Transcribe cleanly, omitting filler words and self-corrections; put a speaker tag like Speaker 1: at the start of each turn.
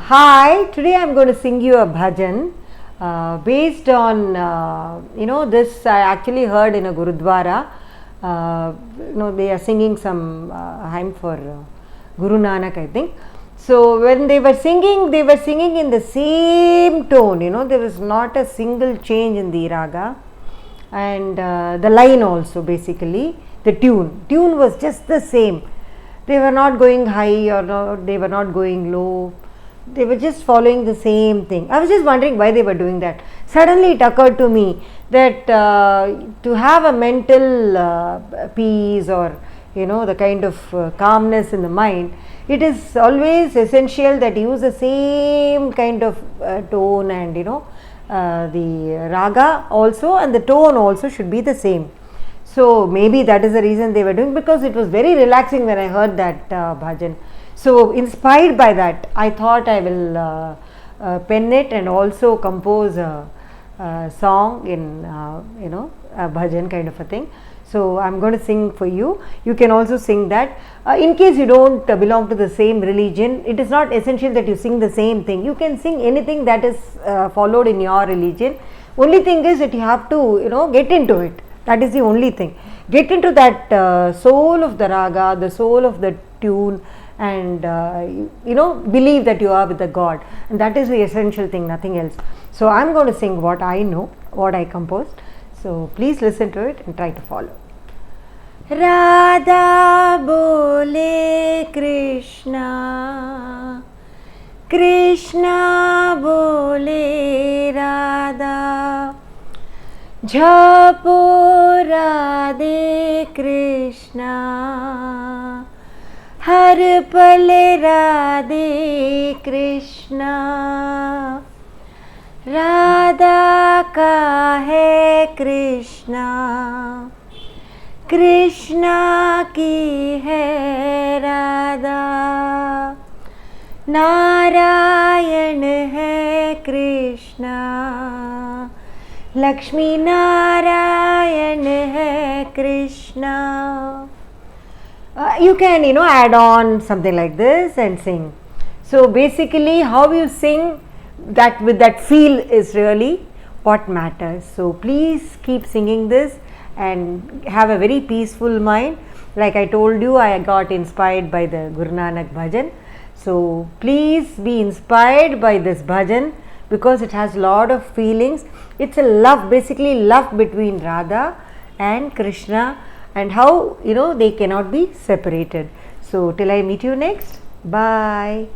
Speaker 1: Hi, today I'm going to sing you a bhajan based on, this I actually heard in a Gurudwara. They are singing some hymn for Guru Nanak, I think. So when they were singing in the same tone, there was not a single change in the raga, and the line also, basically, the tune was just the same. They were not going high or they were not going low. They were just following the same thing. I was just wondering why they were doing that. Suddenly it occurred to me that to have a mental peace, or the kind of calmness in the mind, it is always essential that you use the same kind of tone, and the raga also and the tone also should be the same. So maybe that is the reason they were doing, because it was very relaxing when I heard that bhajan. So inspired by that, I thought I will pen it and also compose a song in a bhajan kind of a thing. So I'm going to sing for you. You can also sing that. In case you don't belong to the same religion, it is not essential that you sing the same thing. You can sing anything that is followed in your religion. Only thing is that you have to get into it. That is the only thing. Get into that soul of the raga, the soul of the tune, and believe that you are with the God, and that is the essential thing, nothing else. So I'm going to sing what I know, what I composed. So please listen to it and try to follow. Radha bole Krishna, Krishna bole Radha, Jhapo Radhe Krishna, हर पल राधे कृष्णा, राधा का है कृष्णा, कृष्णा की है राधा, नारायण है कृष्णा, लक्ष्मी नारायण है Krishna. You can add on something like this and sing. So basically how you sing that with that feel is really what matters. So please keep singing this and have a very peaceful mind. Like I told you, I got inspired by the Guru Nanak bhajan. So please be inspired by this bhajan, because it has a lot of feelings. It's a love, basically love between Radha and Krishna, and how they cannot be separated. So till I meet you next, bye.